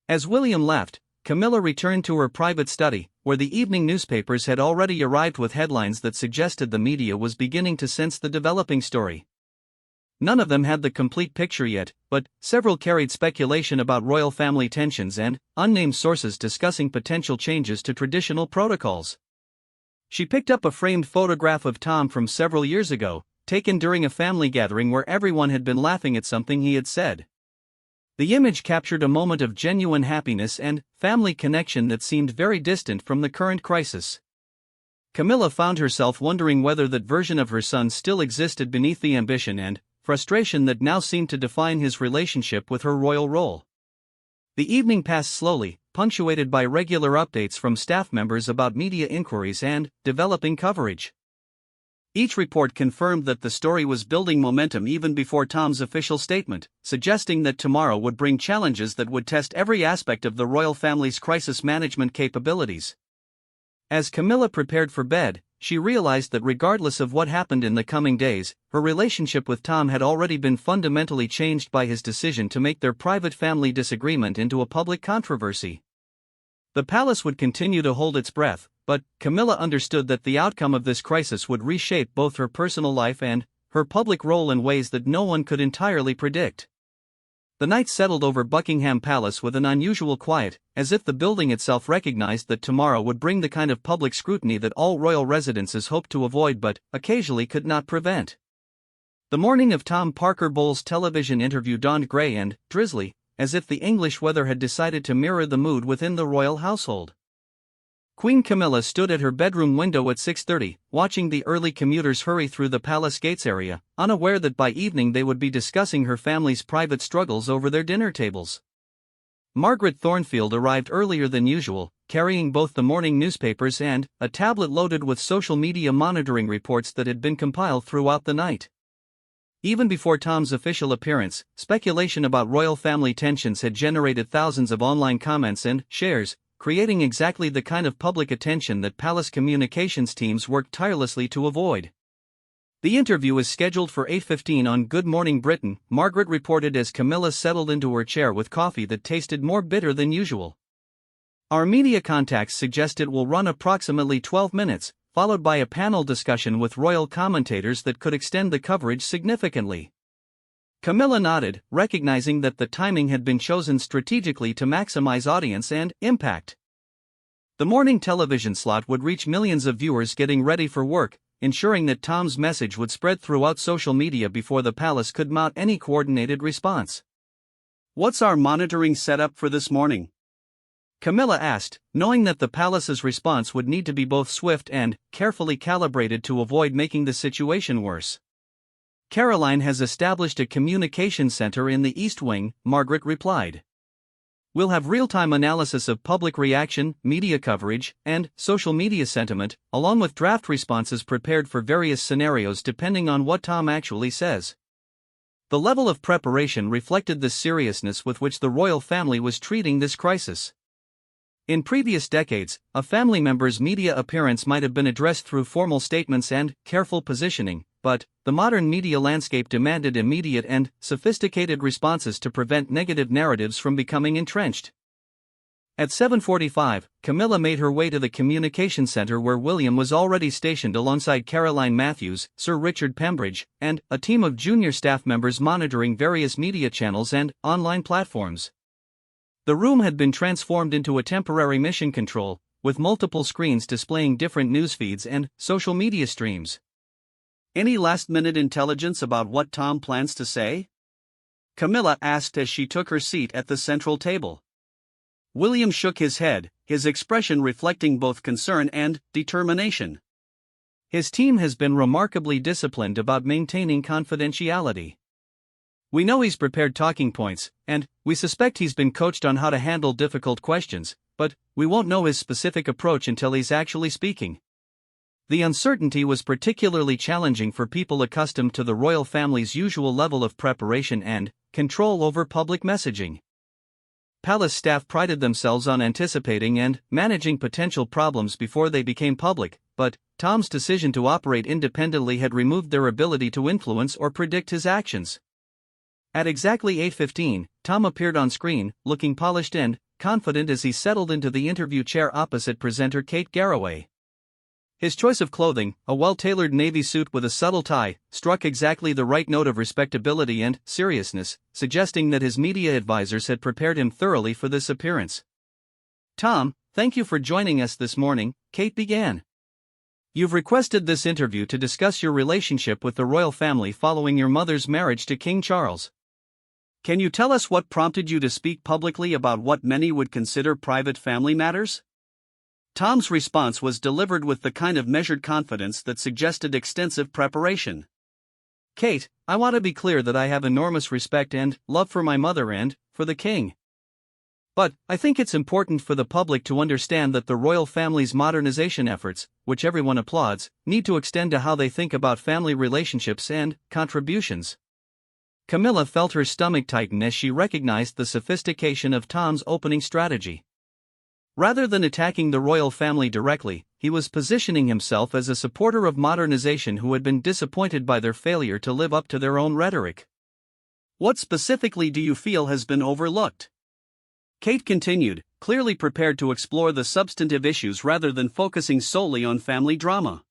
Speaker 2: As William left, Camilla returned to her private study, where the evening newspapers had already arrived with headlines that suggested the media was beginning to sense the developing story. None of them had the complete picture yet, but several carried speculation about royal family tensions and unnamed sources discussing potential changes to traditional protocols. She picked up a framed photograph of Tom from several years ago, taken during a family gathering where everyone had been laughing at something he had said. The image captured a moment of genuine happiness and family connection that seemed very distant from the current crisis. Camilla found herself wondering whether that version of her son still existed beneath the ambition and frustration that now seemed to define his relationship with her royal role. The evening passed slowly, punctuated by regular updates from staff members about media inquiries and developing coverage. Each report confirmed that the story was building momentum even before Tom's official statement, suggesting that tomorrow would bring challenges that would test every aspect of the royal family's crisis management capabilities. As Camilla prepared for bed, she realized that regardless of what happened in the coming days, her relationship with Tom had already been fundamentally changed by his decision to make their private family disagreement into a public controversy. The palace would continue to hold its breath, but Camilla understood that the outcome of this crisis would reshape both her personal life and her public role in ways that no one could entirely predict. The night settled over Buckingham Palace with an unusual quiet, as if the building itself recognized that tomorrow would bring the kind of public scrutiny that all royal residences hoped to avoid but occasionally could not prevent. The morning of Tom Parker Bowles' television interview dawned gray and drizzly, as if the English weather had decided to mirror the mood within the royal household. Queen Camilla stood at her bedroom window at 6:30, watching the early commuters hurry through the palace gates area, unaware that by evening they would be discussing her family's private struggles over their dinner tables. Margaret Thornfield arrived earlier than usual, carrying both the morning newspapers and a tablet loaded with social media monitoring reports that had been compiled throughout the night. Even before Tom's official appearance, speculation about royal family tensions had generated thousands of online comments and shares, creating exactly the kind of public attention that palace communications teams worked tirelessly to avoid. The interview is scheduled for 8:15 on Good Morning Britain, Margaret reported as Camilla settled into her chair with coffee that tasted more bitter than usual. Our media contacts suggest it will run approximately 12 minutes, followed by a panel discussion with royal commentators that could extend the coverage significantly. Camilla nodded, recognizing that the timing had been chosen strategically to maximize audience and impact. The morning television slot would reach millions of viewers getting ready for work, ensuring that Tom's message would spread throughout social media before the palace could mount any coordinated response. What's our monitoring setup for this morning? Camilla asked, knowing that the palace's response would need to be both swift and carefully calibrated to avoid making the situation worse. Caroline has established a communication center in the East Wing, Margaret replied. We'll have real-time analysis of public reaction, media coverage, and social media sentiment, along with draft responses prepared for various scenarios depending on what Tom actually says. The level of preparation reflected the seriousness with which the royal family was treating this crisis. In previous decades, a family member's media appearance might have been addressed through formal statements and careful positioning, but the modern media landscape demanded immediate and sophisticated responses to prevent negative narratives from becoming entrenched. At 7:45, Camilla made her way to the communication center where William was already stationed alongside Caroline Matthews, Sir Richard Pembridge, and a team of junior staff members monitoring various media channels and online platforms. The room had been transformed into a temporary mission control, with multiple screens displaying different news feeds and social media streams. Any last-minute intelligence about what Tom plans to say? Camilla asked as she took her seat at the central table. William shook his head, his expression reflecting both concern and determination.
Speaker 1: His team has been remarkably disciplined about maintaining confidentiality. We know he's prepared talking points, and we suspect he's been coached on how to handle difficult questions, but we won't know his specific approach until he's actually speaking. The uncertainty was particularly challenging for people accustomed to the royal family's usual level of preparation and control over public messaging. Palace staff prided themselves on anticipating and managing potential problems before they became public, but Tom's decision to operate independently had removed their ability to influence or predict his actions. At exactly 8:15, Tom appeared on screen, looking polished and confident as he settled into the interview chair opposite presenter Kate Garraway. His choice of clothing, a well-tailored navy suit with a subtle tie, struck exactly the right note of respectability and seriousness, suggesting that his media advisors had prepared him thoroughly for this appearance. "Tom, thank you for joining us this morning," Kate began. "You've requested this interview to discuss your relationship with the royal family following your mother's marriage to King Charles. Can you tell us what prompted you to speak publicly about what many would consider private family matters?" Tom's response was delivered with the kind of measured confidence that suggested extensive preparation. "Kate, I want to be clear that I have enormous respect and love for my mother and for the king. But I think it's important for the public to understand that the royal family's modernization efforts, which everyone applauds, need to extend to how they think about family relationships and contributions." Camilla felt her stomach tighten as she recognized the sophistication of Tom's opening strategy. Rather than attacking the royal family directly, he was positioning himself as a supporter of modernization who had been disappointed by their failure to live up to their own rhetoric. "What specifically do you feel has been overlooked?" Kate continued, clearly prepared to explore the substantive issues rather than focusing solely on family drama.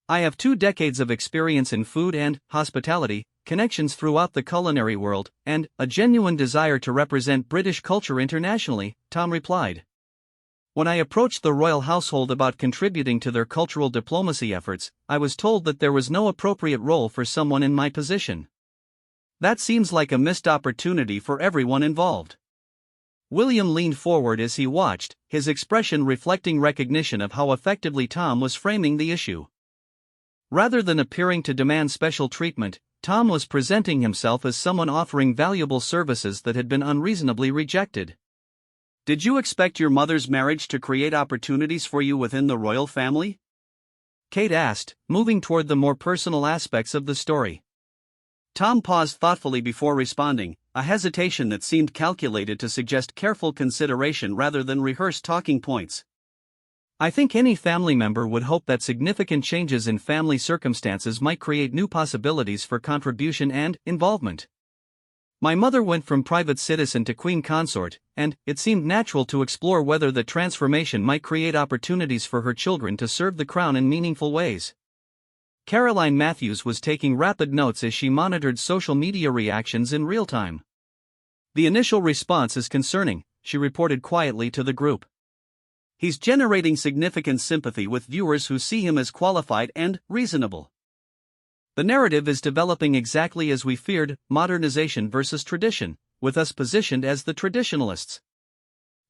Speaker 1: "I have 2 decades of experience in food and hospitality, connections throughout the culinary world, and a genuine desire to represent British culture internationally," Tom replied. "When I approached the royal household about contributing to their cultural diplomacy efforts, I was told that there was no appropriate role for someone in my position. That seems like a missed opportunity for everyone involved." William leaned forward as he watched, his expression reflecting recognition of how effectively Tom was framing the issue. Rather than appearing to demand special treatment, Tom was presenting himself as someone offering valuable services that had been unreasonably rejected. "Did you expect your mother's marriage to create opportunities for you within the royal family?" Kate asked, moving toward the more personal aspects of the story. Tom paused thoughtfully before responding, a hesitation that seemed calculated to suggest careful consideration rather than rehearsed talking points. "I think any family member would hope that significant changes in family circumstances might create new possibilities for contribution and involvement. My mother went from private citizen to queen consort, and it seemed natural to explore whether the transformation might create opportunities for her children to serve the crown in meaningful ways." Caroline Matthews was taking rapid notes as she monitored social media reactions in real time. "The initial response is concerning," she reported quietly to the group. "He's generating significant sympathy with viewers who see him as qualified and reasonable. The narrative is developing exactly as we feared, modernization versus tradition, with us positioned as the traditionalists."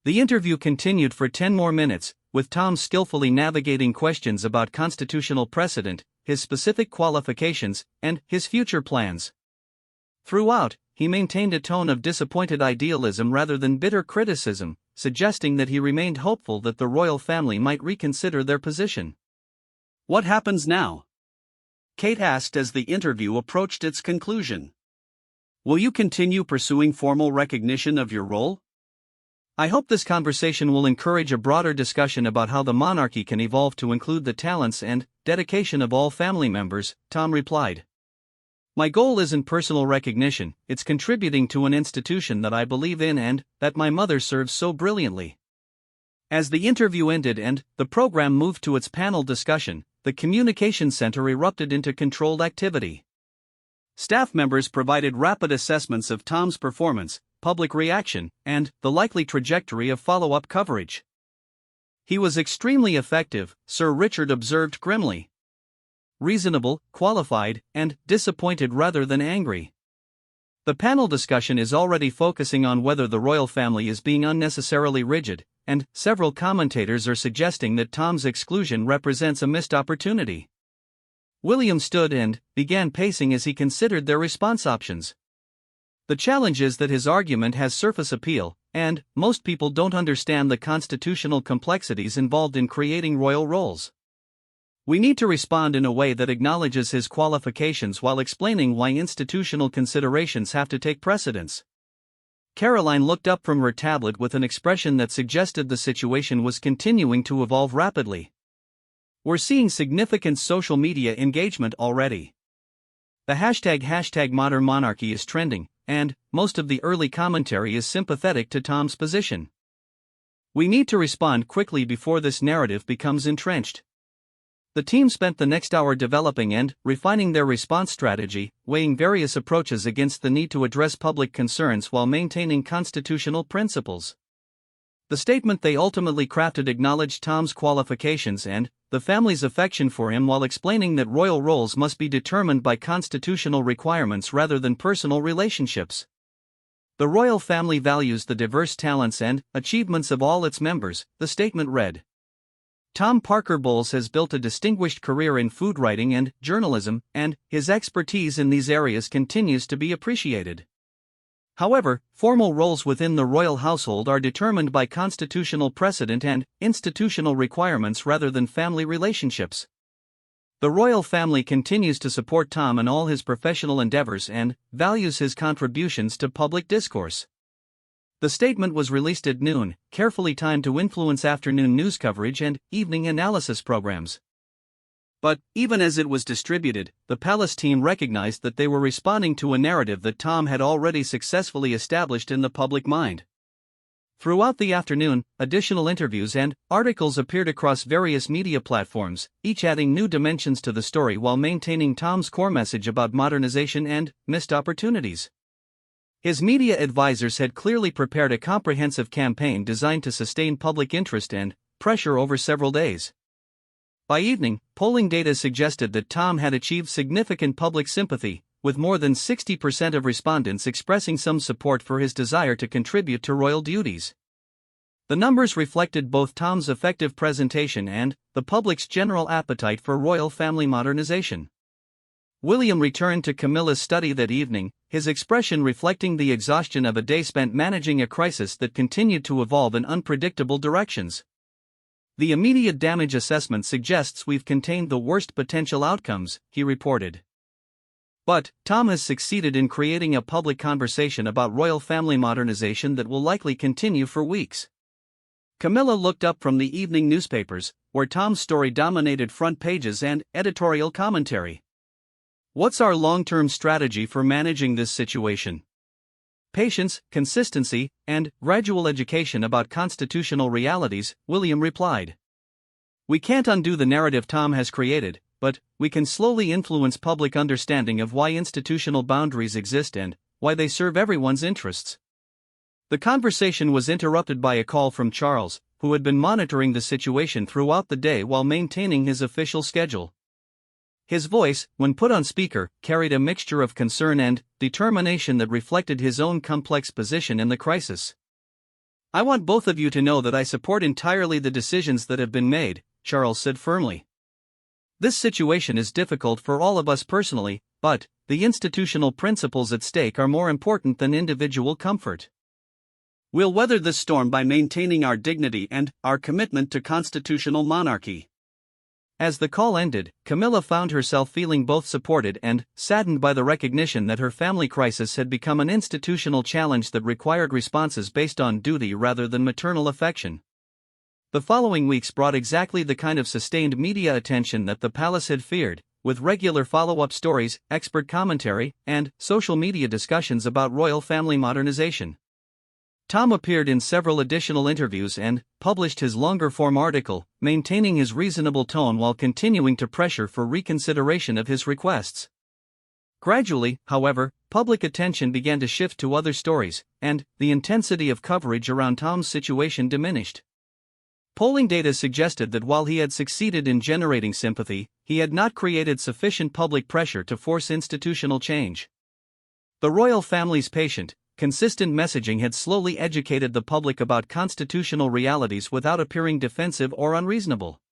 Speaker 1: The interview continued for 10 more minutes, with Tom skillfully navigating questions about constitutional precedent, his specific qualifications, and his future plans. Throughout, he maintained a tone of disappointed idealism rather than bitter criticism, suggesting that he remained hopeful that the royal family might reconsider their position. "What happens now?" Kate asked as the interview approached its conclusion. "Will you continue pursuing formal recognition of your role?" "I hope this conversation will encourage a broader discussion about how the monarchy can evolve to include the talents and dedication of all family members," Tom replied. "My goal isn't personal recognition, it's contributing to an institution that I believe in and that my mother serves so brilliantly." As the interview ended and the program moved to its panel discussion, the communications center erupted into controlled activity. Staff members provided rapid assessments of Tom's performance, public reaction, and the likely trajectory of follow-up coverage. "He was extremely effective," Sir Richard observed grimly. "Reasonable, qualified, and disappointed rather than angry." The panel discussion is already focusing on whether the royal family is being unnecessarily rigid, and several commentators are suggesting that Tom's exclusion represents a missed opportunity. William stood and began pacing as he considered their response options. The challenge is that his argument has surface appeal, and most people don't understand the constitutional complexities involved in creating royal roles. We need to respond in a way that acknowledges his qualifications while explaining why institutional considerations have to take precedence. Caroline looked up from her tablet with an expression that suggested the situation was continuing to evolve rapidly. We're seeing significant social media engagement already. The hashtag modern monarchy is trending, and most of the early commentary is sympathetic to Tom's position. We need to respond quickly before this narrative becomes entrenched. The team spent the next hour developing and refining their response strategy, weighing various approaches against the need to address public concerns while maintaining constitutional principles. The statement they ultimately crafted acknowledged Tom's qualifications and the family's affection for him while explaining that royal roles must be determined by constitutional requirements rather than personal relationships. The royal family values the diverse talents and achievements of all its members, the statement read. Tom Parker Bowles has built a distinguished career in food writing and journalism, and his expertise in these areas continues to be appreciated. However, formal roles within the royal household are determined by constitutional precedent and institutional requirements rather than family relationships. The royal family continues to support Tom in all his professional endeavors and values his contributions to public discourse. The statement was released at noon, carefully timed to influence afternoon news coverage and evening analysis programs. But, even as it was distributed, the palace team recognized that they were responding to a narrative that Tom had already successfully established in the public mind. Throughout the afternoon, additional interviews and articles appeared across various media platforms, each adding new dimensions to the story while maintaining Tom's core message about modernization and missed opportunities. His media advisors had clearly prepared a comprehensive campaign designed to sustain public interest and pressure over several days. By evening, polling data suggested that Tom had achieved significant public sympathy, with more than 60% of respondents expressing some support for his desire to contribute to royal duties. The numbers reflected both Tom's effective presentation and the public's general appetite for royal family modernization. William returned to Camilla's study that evening, his expression reflecting the exhaustion of a day spent managing a crisis that continued to evolve in unpredictable directions. The immediate damage assessment suggests we've contained the worst potential outcomes, he reported. But Tom has succeeded in creating a public conversation about royal family modernization that will likely continue for weeks. Camilla looked up from the evening newspapers, where Tom's story dominated front pages and editorial commentary. What's our long-term strategy for managing this situation? Patience, consistency, and gradual education about constitutional realities, William replied. We can't undo the narrative Tom has created, but we can slowly influence public understanding of why institutional boundaries exist and why they serve everyone's interests. The conversation was interrupted by a call from Charles, who had been monitoring the situation throughout the day while maintaining his official schedule. His voice, when put on speaker, carried a mixture of concern and determination that reflected his own complex position in the crisis. I want both of you to know that I support entirely the decisions that have been made, Charles said firmly. This situation is difficult for all of us personally, but the institutional principles at stake are more important than individual comfort. We'll weather this storm by maintaining our dignity and our commitment to constitutional monarchy. As the call ended, Camilla found herself feeling both supported and saddened by the recognition that her family crisis had become an institutional challenge that required responses based on duty rather than maternal affection. The following weeks brought exactly the kind of sustained media attention that the palace had feared, with regular follow-up stories, expert commentary, and social media discussions about royal family modernization. Tom appeared in several additional interviews and published his longer-form article, maintaining his reasonable tone while continuing to pressure for reconsideration of his requests. Gradually, however, public attention began to shift to other stories, and the intensity of coverage around Tom's situation diminished. Polling data suggested that while he had succeeded in generating sympathy, he had not created sufficient public pressure to force institutional change. The royal family's patient, consistent messaging had slowly educated the public about constitutional realities without appearing defensive or unreasonable.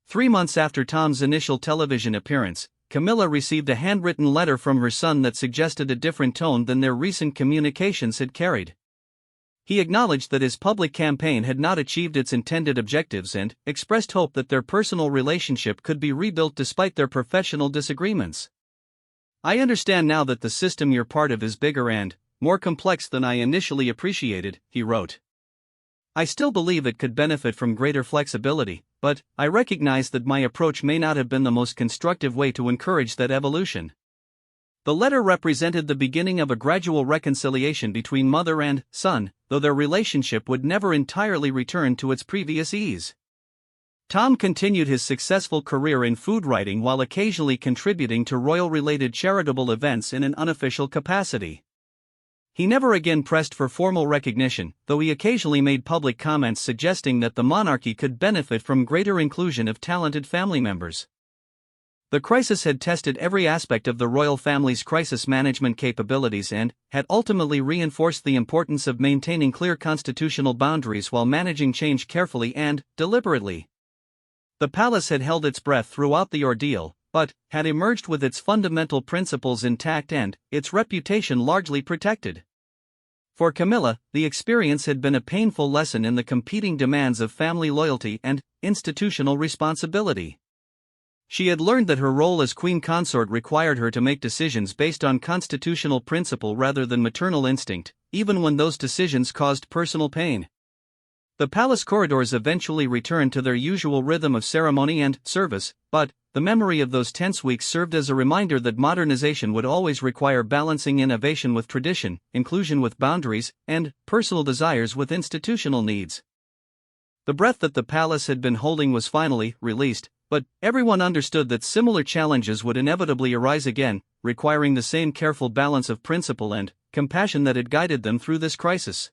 Speaker 1: 3 months after Tom's initial television appearance, Camilla received a handwritten letter from her son that suggested a different tone than their recent communications had carried. He acknowledged that his public campaign had not achieved its intended objectives and expressed hope that their personal relationship could be rebuilt despite their professional disagreements. "I understand now that the system you're part of is bigger and more complex than I initially appreciated," he wrote. "I still believe it could benefit from greater flexibility, but I recognize that my approach may not have been the most constructive way to encourage that evolution." The letter represented the beginning of a gradual reconciliation between mother and son, though their relationship would never entirely return to its previous ease. Tom continued his successful career in food writing while occasionally contributing to royal-related charitable events in an unofficial capacity. He never again pressed for formal recognition, though he occasionally made public comments suggesting that the monarchy could benefit from greater inclusion of talented family members. The crisis had tested every aspect of the royal family's crisis management capabilities and had ultimately reinforced the importance of maintaining clear constitutional boundaries while managing change carefully and deliberately. The palace had held its breath throughout the ordeal, but had emerged with its fundamental principles intact and its reputation largely protected. For Camilla, the experience had been a painful lesson in the competing demands of family loyalty and institutional responsibility. She had learned that her role as queen consort required her to make decisions based on constitutional principle rather than maternal instinct, even when those decisions caused personal pain. The palace corridors eventually returned to their usual rhythm of ceremony and service, but the memory of those tense weeks served as a reminder that modernization would always require balancing innovation with tradition, inclusion with boundaries, and personal desires with institutional needs. The breath that the palace had been holding was finally released, but everyone understood that similar challenges would inevitably arise again, requiring the same careful balance of principle and compassion that had guided them through this crisis.